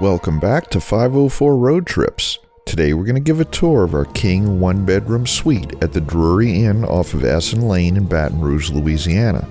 Welcome back to 504 Road Trips. Today we're going to give a tour of our king one-bedroom suite at the Drury Inn off of Essen Lane in Baton Rouge, Louisiana.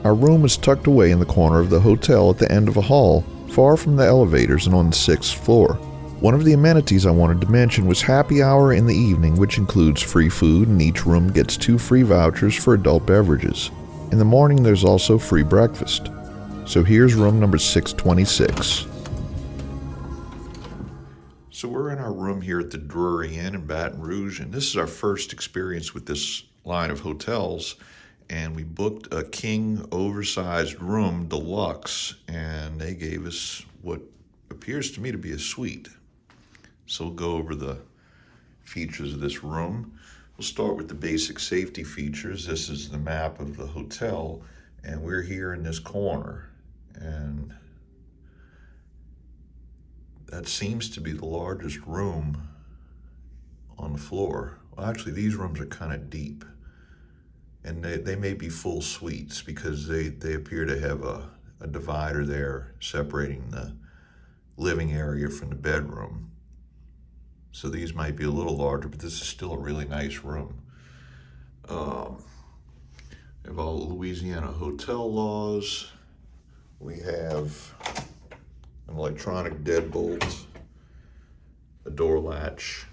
Our room is tucked away in the corner of the hotel at the end of a hall, far from the elevators and on the 6th floor. One of the amenities I wanted to mention was happy hour in the evening, which includes free food, and each room gets 2 free vouchers for adult beverages. In the morning there's also free breakfast. So here's room number 626. So we're in our room here at the Drury Inn in Baton Rouge, and this is our first experience with this line of hotels. And we booked a king oversized room deluxe, and they gave us what appears to me to be a suite. So we'll go over the features of this room. We'll start with the basic safety features. This is the map of the hotel, and we're here in this corner. And that seems to be the largest room on the floor. Well, actually, these rooms are kind of deep. And they may be full suites because they appear to have a divider there separating the living area from the bedroom. So these might be a little larger, but this is still a really nice room. We have all the Louisiana hotel laws. We have an electronic deadbolt, a door latch,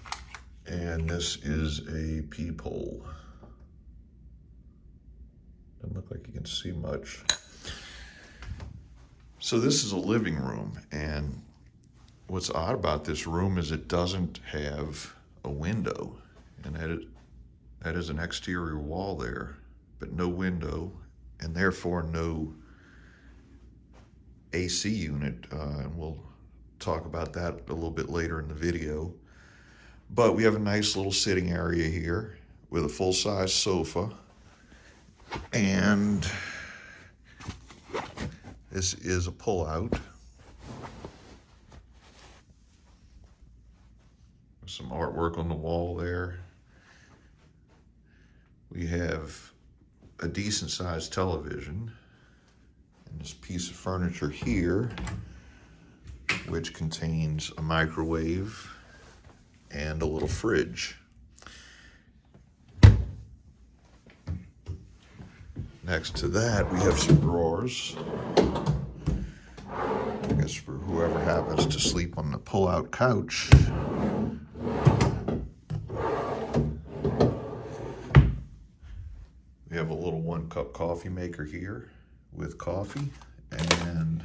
and this is a peephole. Doesn't look like you can see much. So this is a living room, and what's odd about this room is it doesn't have a window, and that is an exterior wall there, but no window, and therefore no AC unit, and we'll talk about that a little bit later in the video. But we have a nice little sitting area here with a full-size sofa, and this is a pull-out. Some artwork on the wall there. We have a decent-sized television. And this piece of furniture here, which contains a microwave and a little fridge. Next to that, we have some drawers. I guess for whoever happens to sleep on the pull-out couch. We have a little 1-cup coffee maker here with coffee and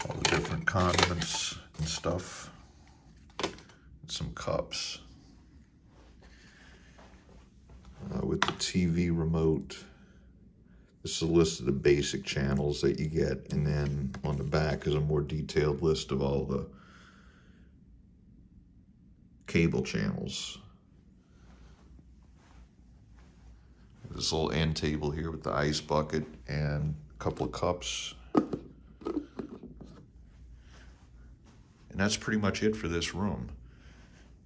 all the different condiments and stuff, and some cups. With the TV remote. This is a list of the basic channels that you get, and then on the back is a more detailed list of all the cable channels. This little end table here with the ice bucket and a couple of cups. And that's pretty much it for this room.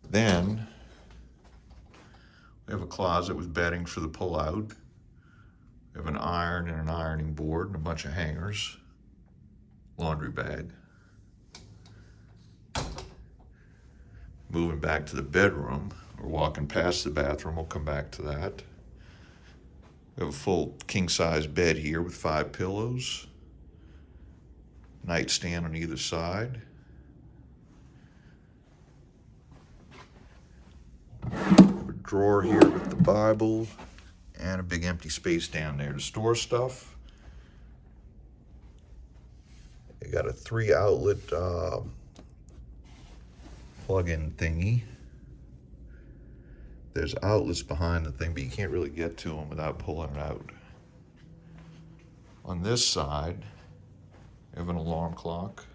Then we have a closet with bedding for the pull-out. We have an iron and an ironing board and a bunch of hangers. Laundry bag. Moving back to the bedroom. We're walking past the bathroom. We'll come back to that. We have a full king-size bed here with 5 pillows. Nightstand on either side. Drawer here with the Bible and a big empty space down there to store stuff. You got a 3-outlet plug-in thingy. There's outlets behind the thing, but you can't really get to them without pulling it out. On this side, you have an alarm clock.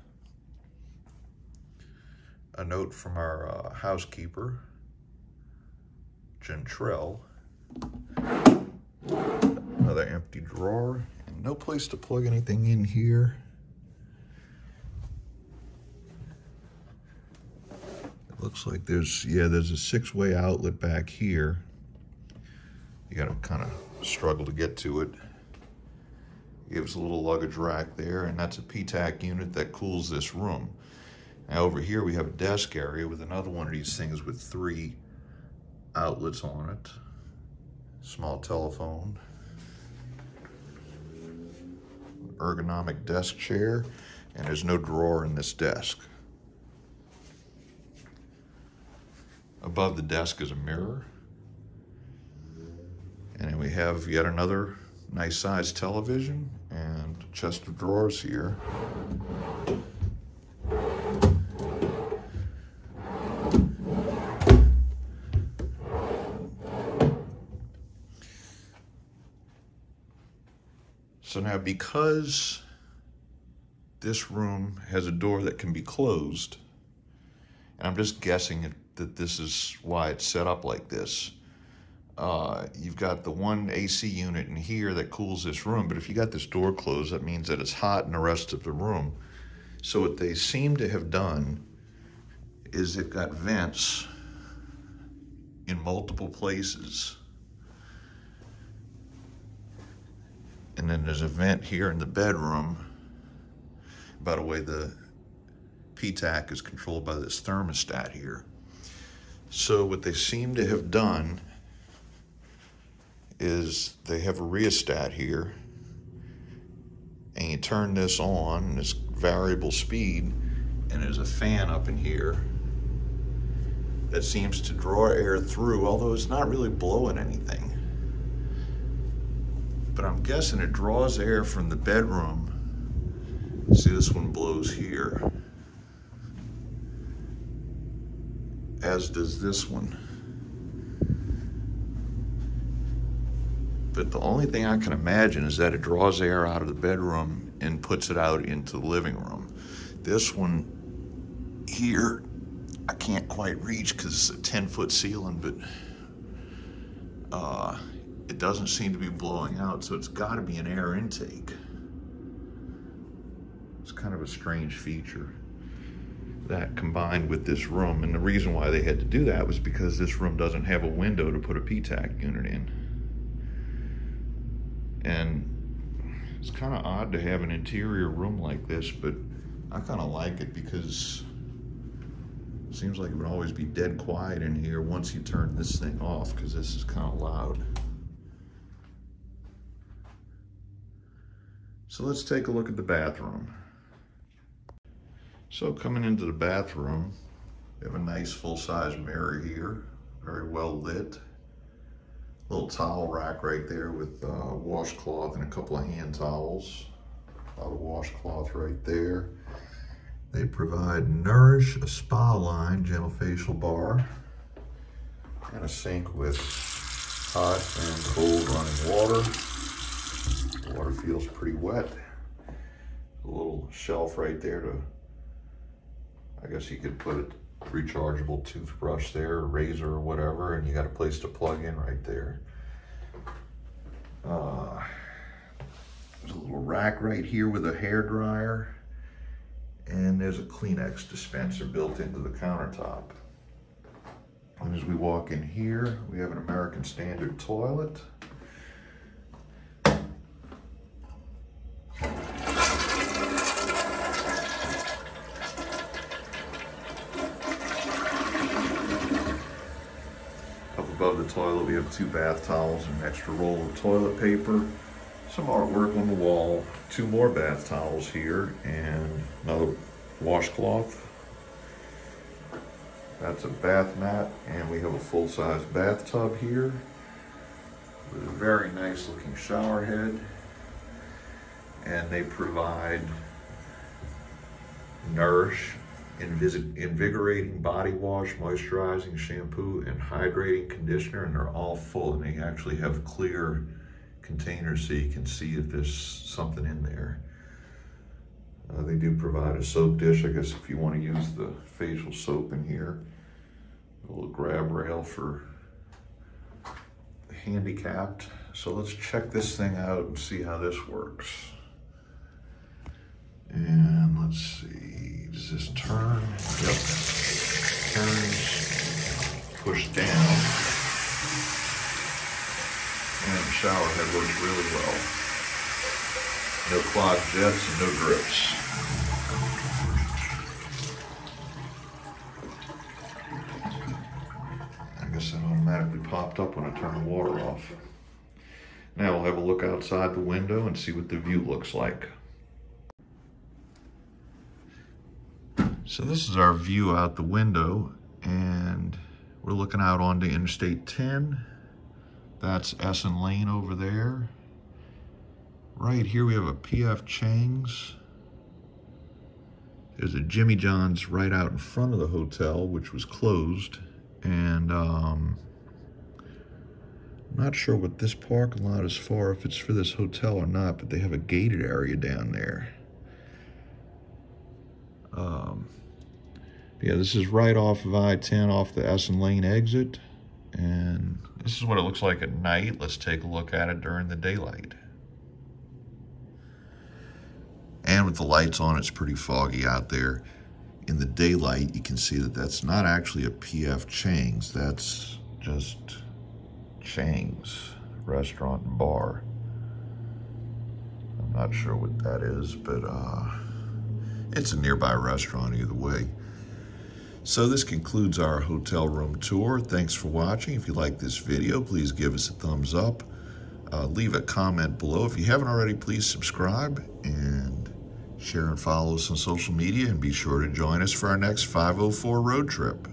A note from our housekeeper, Gentrell. Another empty drawer, and no place to plug anything in here. It looks like there's a 6-way outlet back here. You gotta kind of struggle to get to it. Gives a little luggage rack there, and that's a PTAC unit that cools this room. Now over here we have a desk area with another one of these things with 3 outlets on it. Small telephone. Ergonomic desk chair, and there's no drawer in this desk. Above the desk is a mirror. And then we have yet another nice sized television and a chest of drawers here. So now, because this room has a door that can be closed, and I'm just guessing that this is why it's set up like this. You've got the one AC unit in here that cools this room, but if you got this door closed, that means that it's hot in the rest of the room. So what they seem to have done is they've got vents in multiple places. And then there's a vent here in the bedroom. By the way, the PTAC is controlled by this thermostat here. So what they seem to have done is they have a rheostat here, and you turn this on, this variable speed, and there's a fan up in here that seems to draw air through, although it's not really blowing anything. But I'm guessing it draws air from the bedroom. See, this one blows here, as does this one. But the only thing I can imagine is that it draws air out of the bedroom and puts it out into the living room. This one here, I can't quite reach because it's a 10-foot ceiling, but it doesn't seem to be blowing out, so it's got to be an air intake. It's kind of a strange feature. That combined with this room, and the reason why they had to do that was because this room doesn't have a window to put a PTAC unit in. And it's kind of odd to have an interior room like this, but I kind of like it because it seems like it would always be dead quiet in here once you turn this thing off, because this is kind of loud. So let's take a look at the bathroom. So coming into the bathroom, we have a nice full-size mirror here, very well lit. Little towel rack right there with washcloth and a couple of hand towels. A lot of washcloth right there. They provide Nourish, a spa line, gentle facial bar, and a sink with hot and cold running water. The water feels pretty wet. A little shelf right there to, I guess you could put a rechargeable toothbrush there, or razor or whatever, and you got a place to plug in right there. There's a little rack right here with a hair dryer, and there's a Kleenex dispenser built into the countertop. And as we walk in here, we have an American Standard toilet. Above the toilet, we have 2 bath towels and an extra roll of toilet paper, some artwork on the wall, 2 more bath towels here, and another washcloth. That's a bath mat, and we have a full-size bathtub here with a very nice looking shower head. And they provide Nourish, invigorating body wash, moisturizing shampoo, and hydrating conditioner, and they're all full, and they actually have clear containers so you can see if there's something in there. They do provide a soap dish, I guess, if you want to use the facial soap in here. A little grab rail for the handicapped. So let's check this thing out and see how this works. And let's see, does this turn? Yep, turns, push down, and the shower head works really well. No clogged jets and no drips. I guess it automatically popped up when I turned the water off. Now we'll have a look outside the window and see what the view looks like. So this is our view out the window, and we're looking out onto Interstate 10. That's Essen Lane over there. Right here we have a P.F. Chang's. There's a Jimmy John's right out in front of the hotel, which was closed. And I'm not sure what this parking lot is for, if it's for this hotel or not, but they have a gated area down there. Yeah, this is right off of I-10, off the Essen Lane exit. And this is what it looks like at night. Let's take a look at it during the daylight. And with the lights on, it's pretty foggy out there. In the daylight, you can see that that's not actually a P.F. Chang's. That's just Chang's restaurant and bar. I'm not sure what that is, but it's a nearby restaurant either way. So this concludes our hotel room tour. Thanks for watching. If you like this video, please give us a thumbs up. Leave a comment below. If you haven't already, please subscribe and share and follow us on social media, and be sure to join us for our next 504 road trip.